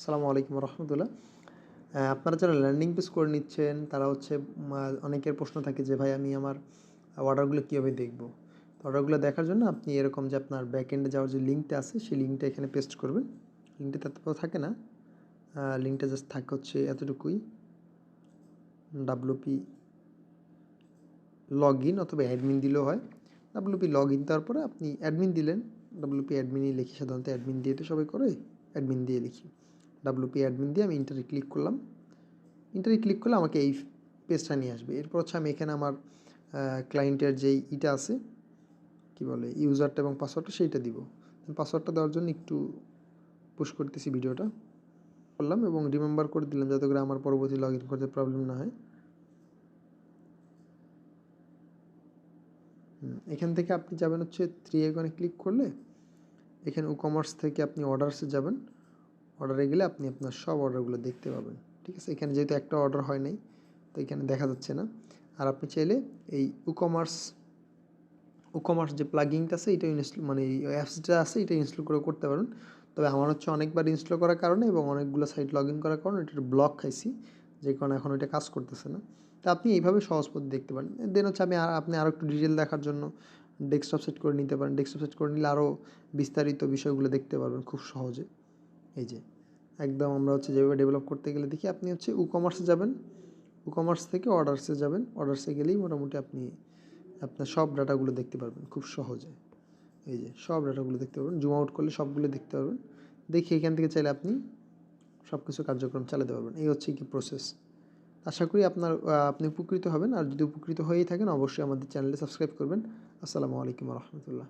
আসসালামু আলাইকুম রহমতুল্লাহ। আপনারা যারা ল্যান্ডিং পেজ করে নিচ্ছেন তারা হচ্ছে অনেকের প্রশ্ন থাকে যে ভাই আমি আমার অর্ডারগুলো কীভাবে দেখব? তো অর্ডারগুলো দেখার জন্য আপনি এরকম যে আপনার ব্যাক এন্ডে যাওয়ার যে লিঙ্কটা আছে সেই লিঙ্কটা এখানে পেস্ট করবেন। লিঙ্কটা তারপর থাকে না, লিঙ্কটা জাস্ট থাকে হচ্ছে এতটুকুই, WP লগ ইন অথবা অ্যাডমিন দিলেও হয়। WP লগ ইন তারপরে আপনি অ্যাডমিন দিলেন, WP অ্যাডমিনই লিখি, সাধারণত অ্যাডমিন দিয়ে তো সবাই করে, অ্যাডমিন দিয়ে লিখি। WP অ্যাডমিন দিয়ে আমি ইন্টারে ক্লিক করলাম। ইন্টারে ক্লিক করলে আমাকে এই পেজটা নিয়ে আসবে। এরপর হচ্ছে আমি এখানে আমার ক্লায়েন্টের যেই ইটা আছে, কি বলে, ইউজারটা এবং পাসওয়ার্ডটা সেইটা দিব। পাসওয়ার্ডটা দেওয়ার জন্য একটু পুশ করতেছি ভিডিওটা করলাম এবং রিমেম্বার করে দিলাম যাতে করে আমার পরবর্তী লগ ইন করতে প্রবলেম না হয়। এখান থেকে আপনি যাবেন হচ্ছে 3 আইকনে ক্লিক করলে এখানে কমার্স থেকে আপনি অর্ডারসে যাবেন। অর্ডারে গেলে আপনি আপনার সব অর্ডারগুলো দেখতে পাবেন। ঠিক আছে, এখানে যেহেতু একটা অর্ডার হয় নাই তো এখানে দেখা যাচ্ছে না। আর আপনি চাইলে এই কমার্স যে প্লাগিংটা আছে এটা মানে এই অ্যাপসটা আছে এটা ইনস্টল করে করতে পারেন। তবে আমার হচ্ছে অনেকবার ইনস্টল করার কারণে এবং অনেকগুলো সাইট লগ ইন করার কারণে এটা ব্লক খাইছি, যে কারণে এখন এটা কাজ করতেছে না। তো আপনি এইভাবে সহজ পদ্ধতি দেখতে পারেন। দেন হচ্ছে আপনি আরও একটু ডিটেল দেখার জন্য ডেস্কটপ সেট করে নিতে পারেন। ডেস্কটপ সেট করে নিলে আরও বিস্তারিত বিষয়গুলো দেখতে পারবেন খুব সহজে। এই যে একদম আমরা হচ্ছে যেভাবে ডেভেলপ করতে গেলে দেখি আপনি হচ্ছে কমার্সে যাবেন, কমার্স থেকে অর্ডারসে যাবেন। অর্ডারসে গেলেই মোটামুটি আপনি আপনার সব ডাটাগুলো দেখতে পারবেন খুব সহজে। এই যে সব ডাটাগুলো দেখতে পারবেন, জুম আউট করলে সবগুলো দেখতে পারবেন। দেখে এখান থেকে চাইলে আপনি সব কিছু কার্যক্রম চালাতে পারবেন। এই হচ্ছে কি প্রসেস। আশা করি আপনি উপকৃত হবেন। আর যদি উপকৃত হয়েই থাকেন অবশ্যই আমাদের চ্যানেলটি সাবস্ক্রাইব করবেন। আসসালামু আলাইকুম রহমতুল্লাহ।